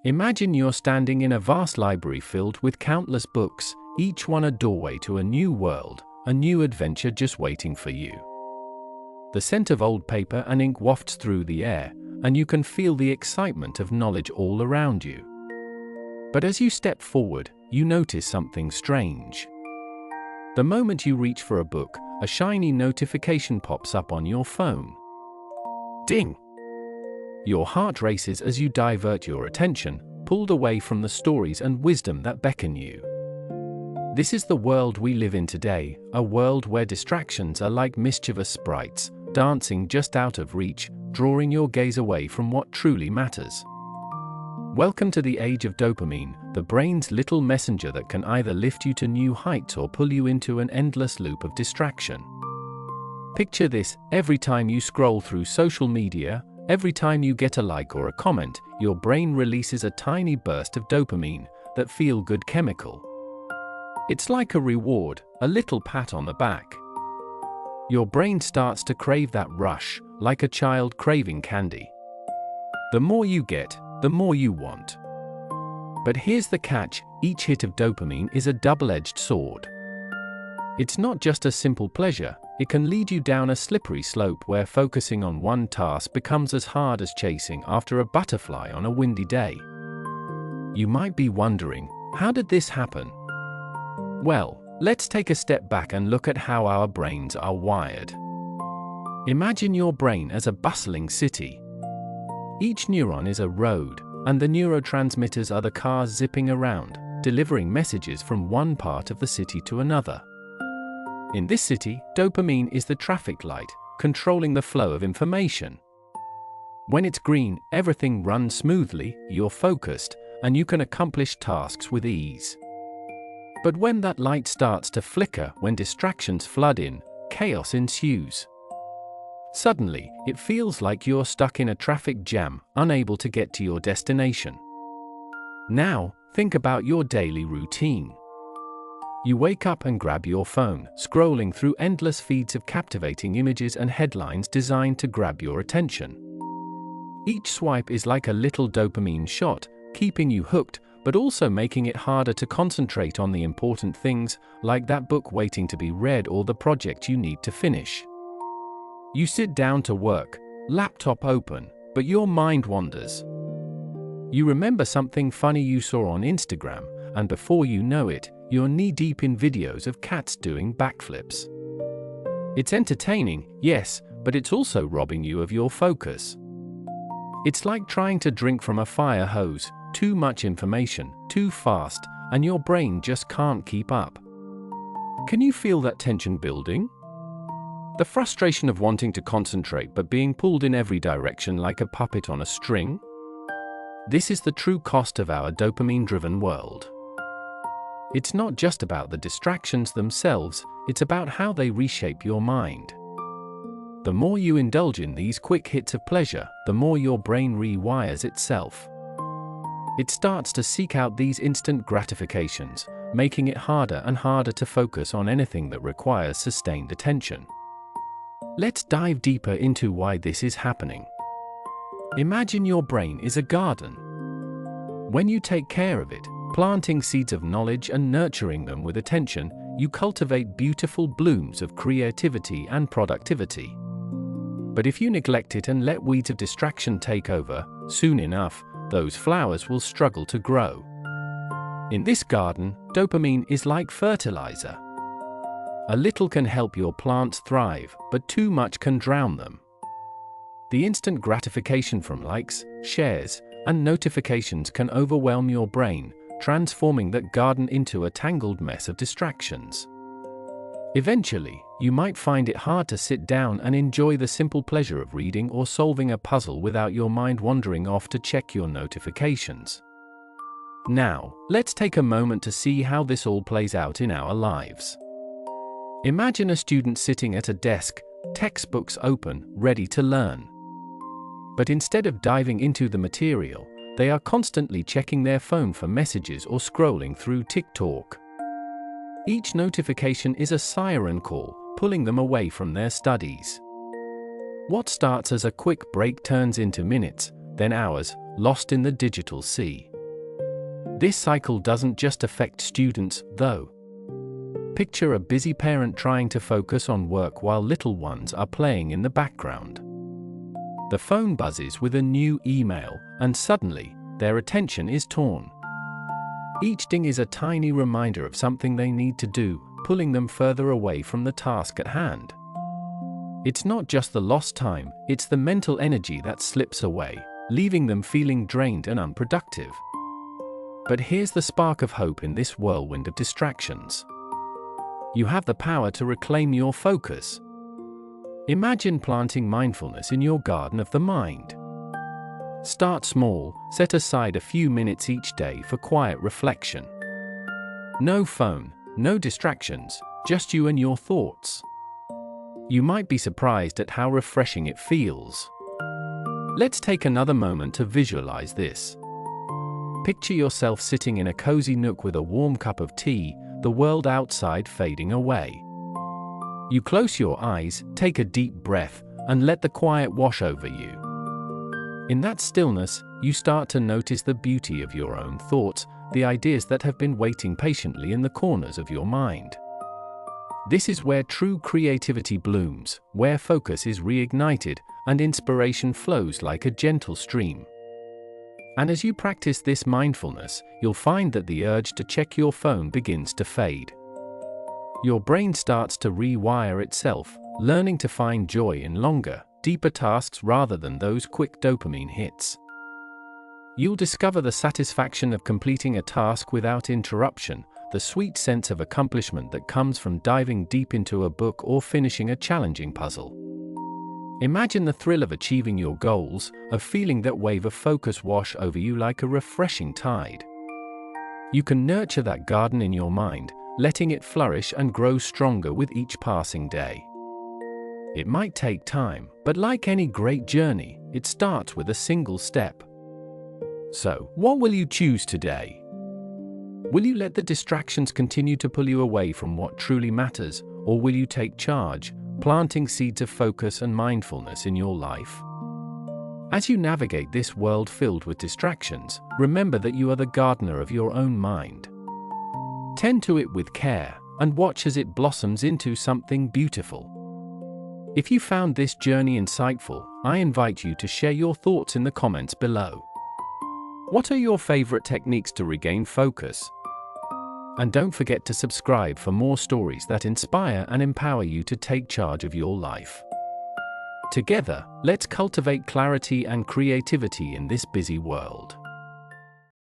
Imagine you're standing in a vast library filled with countless books, each one a doorway to a new world, a new adventure just waiting for you. The scent of old paper and ink wafts through the air, and you can feel the excitement of knowledge all around you. But as you step forward, you notice something strange. The moment you reach for a book, a shiny notification pops up on your phone. Ding! Your heart races as you divert your attention, pulled away from the stories and wisdom that beckon you. This is the world we live in today, a world where distractions are like mischievous sprites, dancing just out of reach, drawing your gaze away from what truly matters. Welcome to the age of dopamine, the brain's little messenger that can either lift you to new heights or pull you into an endless loop of distraction. Picture this: every time you scroll through social media, every time you get a like or a comment, your brain releases a tiny burst of dopamine, that feel-good chemical. It's like a reward, a little pat on the back. Your brain starts to crave that rush, like a child craving candy. The more you get, the more you want. But here's the catch: each hit of dopamine is a double-edged sword. It's not just a simple pleasure, it can lead you down a slippery slope where focusing on one task becomes as hard as chasing after a butterfly on a windy day. You might be wondering, how did this happen? Well, let's take a step back and look at how our brains are wired. Imagine your brain as a bustling city. Each neuron is a road, and the neurotransmitters are the cars zipping around, delivering messages from one part of the city to another. In this city, dopamine is the traffic light, controlling the flow of information. When it's green, everything runs smoothly, you're focused, and you can accomplish tasks with ease. But when that light starts to flicker, when distractions flood in, chaos ensues. Suddenly, it feels like you're stuck in a traffic jam, unable to get to your destination. Now, think about your daily routine. You wake up and grab your phone, scrolling through endless feeds of captivating images and headlines designed to grab your attention. Each swipe is like a little dopamine shot, keeping you hooked, but also making it harder to concentrate on the important things, like that book waiting to be read or the project you need to finish. You sit down to work, laptop open, but your mind wanders. You remember something funny you saw on Instagram, and before you know it, you're knee-deep in videos of cats doing backflips. It's entertaining, yes, but it's also robbing you of your focus. It's like trying to drink from a fire hose: too much information, too fast, and your brain just can't keep up. Can you feel that tension building? The frustration of wanting to concentrate but being pulled in every direction like a puppet on a string? This is the true cost of our dopamine-driven world. It's not just about the distractions themselves, it's about how they reshape your mind. The more you indulge in these quick hits of pleasure, the more your brain rewires itself. It starts to seek out these instant gratifications, making it harder and harder to focus on anything that requires sustained attention. Let's dive deeper into why this is happening. Imagine your brain is a garden. When you take care of it, planting seeds of knowledge and nurturing them with attention, you cultivate beautiful blooms of creativity and productivity. But if you neglect it and let weeds of distraction take over, soon enough, those flowers will struggle to grow. In this garden, dopamine is like fertilizer. A little can help your plants thrive, but too much can drown them. The instant gratification from likes, shares, and notifications can overwhelm your brain, transforming that garden into a tangled mess of distractions. Eventually, you might find it hard to sit down and enjoy the simple pleasure of reading or solving a puzzle without your mind wandering off to check your notifications. Now, let's take a moment to see how this all plays out in our lives. Imagine a student sitting at a desk, textbooks open, ready to learn. But instead of diving into the material, they are constantly checking their phone for messages or scrolling through TikTok. Each notification is a siren call, pulling them away from their studies. What starts as a quick break turns into minutes, then hours, lost in the digital sea. This cycle doesn't just affect students, though. Picture a busy parent trying to focus on work while little ones are playing in the background. The phone buzzes with a new email, and suddenly, their attention is torn. Each ding is a tiny reminder of something they need to do, pulling them further away from the task at hand. It's not just the lost time, it's the mental energy that slips away, leaving them feeling drained and unproductive. But here's the spark of hope in this whirlwind of distractions. You have the power to reclaim your focus. Imagine planting mindfulness in your garden of the mind. Start small, set aside a few minutes each day for quiet reflection. No phone, no distractions, just you and your thoughts. You might be surprised at how refreshing it feels. Let's take another moment to visualize this. Picture yourself sitting in a cozy nook with a warm cup of tea, the world outside fading away. You close your eyes, take a deep breath, and let the quiet wash over you. In that stillness, you start to notice the beauty of your own thoughts, the ideas that have been waiting patiently in the corners of your mind. This is where true creativity blooms, where focus is reignited, and inspiration flows like a gentle stream. And as you practice this mindfulness, you'll find that the urge to check your phone begins to fade. Your brain starts to rewire itself, learning to find joy in longer, deeper tasks rather than those quick dopamine hits. You'll discover the satisfaction of completing a task without interruption, the sweet sense of accomplishment that comes from diving deep into a book or finishing a challenging puzzle. Imagine the thrill of achieving your goals, of feeling that wave of focus wash over you like a refreshing tide. You can nurture that garden in your mind, letting it flourish and grow stronger with each passing day. It might take time, but like any great journey, it starts with a single step. So, what will you choose today? Will you let the distractions continue to pull you away from what truly matters, or will you take charge, planting seeds of focus and mindfulness in your life? As you navigate this world filled with distractions, remember that you are the gardener of your own mind. Tend to it with care, and watch as it blossoms into something beautiful. If you found this journey insightful, I invite you to share your thoughts in the comments below. What are your favorite techniques to regain focus? And don't forget to subscribe for more stories that inspire and empower you to take charge of your life. Together, let's cultivate clarity and creativity in this busy world.